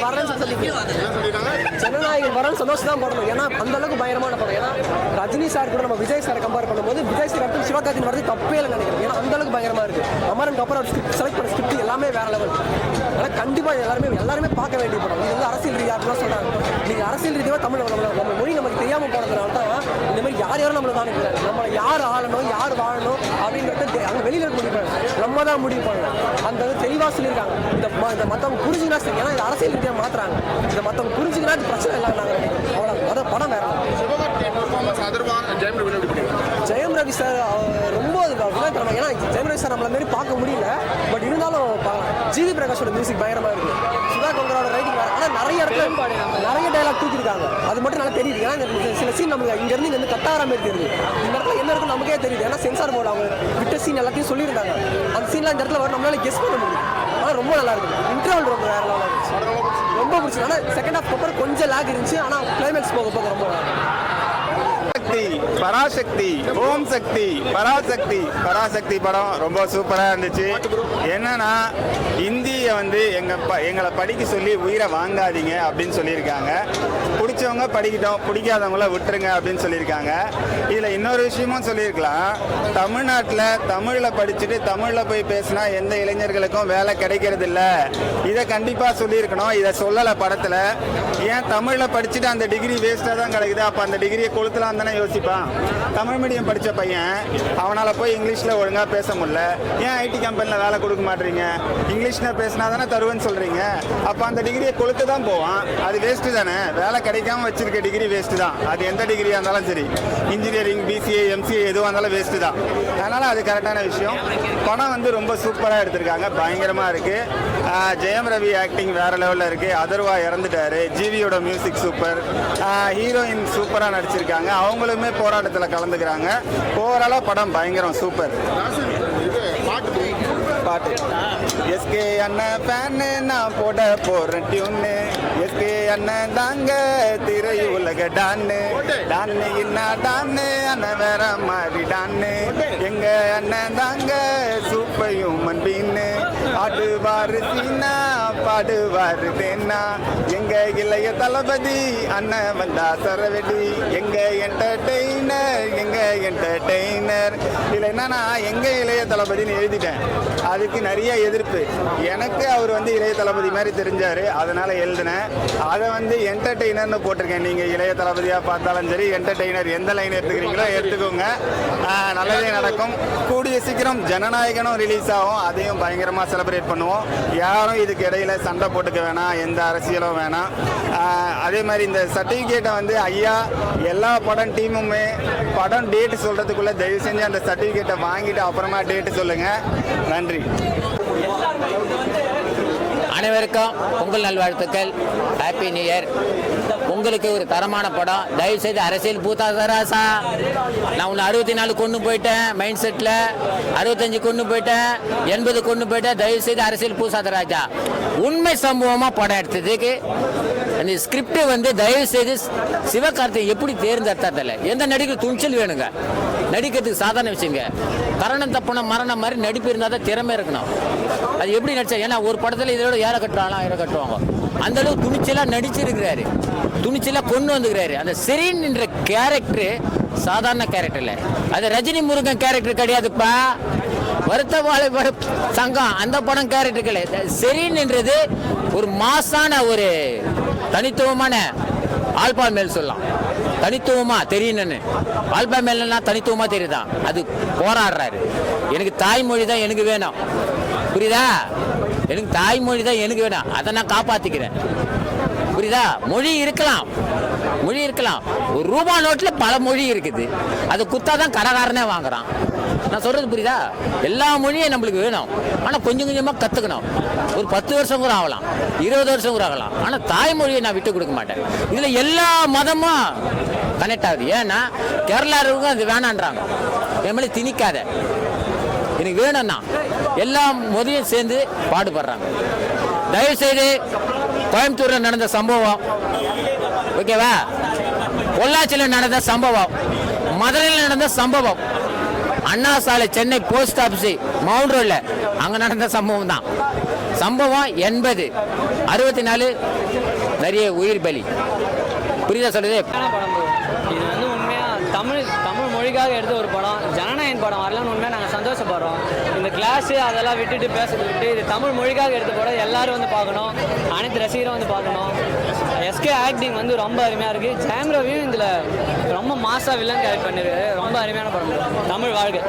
வரேன்னு சொல்லி ஜனநாயகன் வரேன்னு சந்தோஷம் தான் போடணும். ஏன்னா அந்த அளவுக்கு பயங்கரமான படம். ஏன்னா ரஜினி சார் கூட நம்ம விஜய் சாரை கம்பேர் பண்ணும்போது விஜய் சார் அடுத்து சிவகார்த்திகேயன் வரது தப்பே இல்லை நினைக்கிறேன். ஏன்னா அந்த அளவுக்கு பயங்கரமா இருக்கு. அமரனுக்கு அப்புறம் செலக்ட் பண்ண ஸ்கிரிப்ட் எல்லாமே வேற லெவல். ஆனால் கண்டிப்பாக எல்லாருமே பார்க்க வேண்டிய படம். இது வந்து அரசியல் ரீதியாக சொல்றாங்க. நீங்க அரசியல் ரீதியாக தமிழ் நம்ம மொழி நமக்கு தெரியாம போனதுனால தான் இந்த மாதிரி யாரும் நம்மளை தான் நம்ம யார் ஆளணும் யார் வாழணும் அப்படின்றத அங்கே வெளியில இருக்க முடியும். நம்ம தான் முடிவு பண்ணணும். அந்த தெளிவாக சொல்லியிருக்காங்க. இந்த மற்றவங்க புரிஞ்சுனா சரி. ஏன்னா இது அரசியல் ரீதியாக மாத்துறாங்க. இந்த மற்றவங்க புரிஞ்சுக்கினா இது பிரச்சனை இல்லை. நாங்கள் அவ்வளோ அதான் படம் வேற. ஜெயம் ரவி சார் ரொம்ப விளையாட்டுறோம். ஏன்னா ஜெயம் ரவி சார் நம்மள மாரி பார்க்க முடியல. பட் இருந்தாலும் ஜிவி பிரகாஷோட மியூசிக் பயங்கரமா இருக்கு. சுதா கொங்கரோட ரைட்டிங் வேற. ஆனால் நிறைய இடத்துல நிறைய டைலாக் தூக்கிருக்காங்க. அது மட்டும் நல்லா தெரியுது. ஏன்னா சில சீன் நமக்கு இங்கேருந்து இங்கே கட்டார மாதிரி தெரியுது. இந்த இடத்துல என்ன இருக்குன்னு நமக்கே தெரியுது. ஏன்னா சென்சார் போர்டு அவங்க விட்ட சீன் எல்லாத்தையும் சொல்லியிருந்தாங்க. அந்த சீன்லாம் இந்த இடத்துல வர நம்மளால கெஸ் பண்ண முடியும். ஆனால் ரொம்ப நல்லா இருக்கு. இன்டர்வல் ரொம்ப வேற லெவலாக இருந்துச்சு. ரொம்ப பிடிச்சி. ஆனால் செகண்ட் ஹாஃப் அப்புறம் கொஞ்சம் லேக் இருந்துச்சு. ஆனால் கிளைமேக்ஸ் போக போக ரொம்ப பராசக்தி ஓம் சக்தி பராசக்தி படம் ரொம்ப சூப்பராக இருந்துச்சு. என்னன்னா இந்தியை வந்து எங்களை படிக்க சொல்லி உயிரை வாங்காதீங்க அப்படின்னு சொல்லியிருக்காங்க. பிடிச்சவங்க படிக்கட்டும், பிடிக்காதவங்கள விட்டுருங்க அப்படின்னு சொல்லியிருக்காங்க. இதில் இன்னொரு விஷயமும் சொல்லியிருக்கலாம். தமிழ்நாட்டில் தமிழில் படிச்சுட்டு தமிழில் போய் பேசினா எந்த இளைஞர்களுக்கும் வேலை கிடைக்கிறது இல்லை. இதை கண்டிப்பாக சொல்லியிருக்கணும். இதை சொல்லலை படத்தில். ஏன் தமிழில் படிச்சுட்டு அந்த டிகிரி வேஸ்ட்டாக தான் கிடைக்குது. அப்போ அந்த டிகிரியை கொளுத்தலாம் தானே யோசிப்பான். தமிழ் மீடியம் படித்த பையன் அவனால் போய் இங்கிலீஷில் ஒழுங்காக பேச முடியல. ஏன் ஐடி கம்பெனியில் வேலை கொடுக்க மாட்டீங்க? இங்கிலீஷில் பேசினா தானே தருவேன்னு சொல்கிறீங்க. அப்போ அந்த டிகிரியை கொளுத்து தான் போவான். அது வேஸ்ட்டு தானே. வேலை கிடைக்காம வச்சிருக்க டிகிரி வேஸ்ட்டு தான். அது எந்த டிகிரியாக இருந்தாலும் சரி, இன்ஜினியரிங், பிசிஏ, எம்சிஏ எதுவாக இருந்தாலும் வேஸ்ட்டு தான். அதனால் அது கரெக்டான விஷயம். படம் வந்து ரொம்ப சூப்பராக எடுத்திருக்காங்க. பயங்கரமாக இருக்குது. ஜெயம் ரவி ஆக்டிங் வேறு லெவலில் இருக்குது. அதர்வா இறந்துட்டார். ஜிவியோட மியூசிக் சூப்பர். ஹீரோயின் சூப்பராக நடிச்சிருக்காங்க. அவங்களுமே போராட்டத்தில் கலந்துக்கிறாங்க. ஓவராலாக படம் பயங்கரம் சூப்பர். பாட்டு எஸ்கே அண்ணன் ஃபேன்னு நான் போட போகிறேன் டியூன்னு. எஸ்கே அண்ணன் தாங்க திரையுலக டான்னு. டான்னு இன்னா டான்னு அண்ணன் வேற மாதிரி டான்னு. எங்க அண்ணன் தாங்க சூப்பர் ஹியூமன் பீன்னு. ஆடுவாரு சீனா பாடுவாரு தேனா. எங்க இளைய தளபதி அண்ணன் வந்தா சரவெடி. எங்க என்டர்டெய்னர் இதில் என்னன்னா எங்க இளைய தளபதினு எழுதிட்டேன். அதுக்கு நிறைய எதிர்ப்பு. எனக்கு அவர் வந்து இளைய தளபதி மாதிரி தெரிஞ்சார், அதனால் எழுதினேன். அதை வந்து என்டர்டெய்னர்னு போட்டிருக்கேன். நீங்கள் இளைய தளபதியாக பார்த்தாலும் சரி, என்டர்டெய்னர் எந்த லைன் எடுத்துக்கிறீங்களோ எடுத்துக்கோங்க. நல்லதே நடக்கும். கூடிய சீக்கிரம் ஜனநாயகனும் ரிலீஸ் ஆகும். அதையும் பயங்கரமாக செலிப்ரேட் பண்ணுவோம். யாரும் இதுக்கு இடையில சண்டை போட்டுக்க வேணாம், எந்த அரசியலும் வேணாம். அதே மாதிரி இந்த சர்டிஃபிகேட்டை வந்து ஐயா எல்லா படம் டீமுமே படம் டேட்டு சொல்கிறதுக்குள்ளே தயவு செஞ்சு அந்த சர்டிஃபிகேட்டை வாங்கிட்டு அப்புறமா டேட்டு சொல்லுங்கள். நன்றி. அனைவருக்கும் பொங்கல் நல்வாழ்த்துக்கள். Happy new year. உங்களுக்கு ஒரு தரமான படம். தயவுசெய்து அரசியல் பூத்தாதராசா. நான் உன்னை 64 கொண்டு போயிட்டேன் மைண்ட் செட்டில், 65 கொண்டு போயிட்டேன், 80 கொண்டு போயிட்டேன். தயவுசெய்து அரசியல் பூசாதராஜா. உண்மை சம்பவமாக படம் எடுத்ததுக்கு அந்த ஸ்கிரிப்ட் வந்து தயவுசெய்து சிவகார்த்திகேயன் எப்படி தேர்ந்தெடுத்தாதில்ல. எந்த நடிகர் துணிச்சல் வேணுங்க. நடிக்கிறதுக்கு சாதாரண விஷயங்க. கரணம் தப்புன மரணம் மாதிரி நடிப்பு இருந்தால் தான் திறமை இருக்கணும். அது எப்படி நடிச்சா? ஏன்னா ஒரு படத்தில் இதோட ஏழை கட்டுறாங்களா 1000 கட்டுவாங்க. அந்த அளவு துணிச்சலாக நடிச்சிருக்கிறாரு. துணிச்சலாக கொண்டு வந்துக்கிறாரு. அந்த செரீன் என்ற கேரக்டரு சாதாரண கேரக்டர் இல்லை. அது ரஜினி முருகன் கேரக்டர் கிடையாதுப்பா. வருத்த வாழை சங்கம் அந்த படம் கேரக்டர் கிடையாது. செரீன் என்றது ஒரு மாசான ஒரு தனித்துவமான ஆல்பா மேல் சொல்லலாம். தனித்துவமா தெரியுன்னு ஆல்பா மேல்னா தனித்துவமா தெரியுதான். அது போராடுறாரு. எனக்கு தாய்மொழி தான் எனக்கு வேணும், புரியுதா? எனக்கு தாய்மொழி தான் எனக்கு வேணும், அதை நான் காப்பாத்திக்கிறேன், புரியுதா? மொழி இருக்கலாம், மொழி இருக்கலாம். ஒரு ரூபா நோட்ல பல மொழி இருக்குது. அது குத்தாதான் கடைக்காரனே வாங்குறான். நான் சொல்றது புரியுதா? எல்லா மொழியும் நம்மளுக்கு வேணும். ஆனால் கொஞ்சம் கொஞ்சமாக கற்றுக்கணும். ஒரு 10 வருஷம் கூட ஆகலாம், 20 வருஷம் கூட ஆகலாம். ஆனால் தாய்மொழியை நான் விட்டு கொடுக்க மாட்டேன். இதில் எல்லா மதமும் கனெக்ட் ஆகுது. ஏன்னா கேரளாவுக்கும் அது வேணான்றாங்க. என் மேலே திணிக்காத, எனக்கு வேணும்னா எல்லா மொழியும் சேர்ந்து பாடுபடுறாங்க. தயவுசெய்து கோயம்புத்தூரில் நடந்த சம்பவம் ஓகேவா, பொள்ளாச்சியில் நடந்த சம்பவம், மதுரையில் நடந்த சம்பவம், அண்ணா சாலை சென்னை போஸ்ட் ஆஃபீஸ் மவுண்ட் ரோட்ல அங்க நடந்த சம்பவம் தான். சம்பவம் 80, 64 நிறைய உயிர் பலி. புரியுதா சொல்லுது? படம் bro. இது வந்து உண்மையா தமிழ் மொழிக்காக எடுத்த ஒரு படம், ஜனநாயகன் படம் வரலான்னு உண்மையாக நாங்கள் சந்தோஷப்படுறோம். இந்த கிளாஸு அதெல்லாம் விட்டுட்டு பேசுறது விட்டு இது தமிழ் மொழிக்காக எடுத்த படம், எல்லாரும் வந்து பார்க்கணும், அனைத்து ரசிகரும் வந்து பார்க்கணும். எஸ்கே ஆக்டிங் வந்து ரொம்ப அருமையாக இருக்குது. ஜெயம் ரவியும் இதில் ரொம்ப மாசாக வில்லன் கேரக்ட் பண்ணிருக்கு. ரொம்ப அருமையான படம். தமிழ் வாழ்க.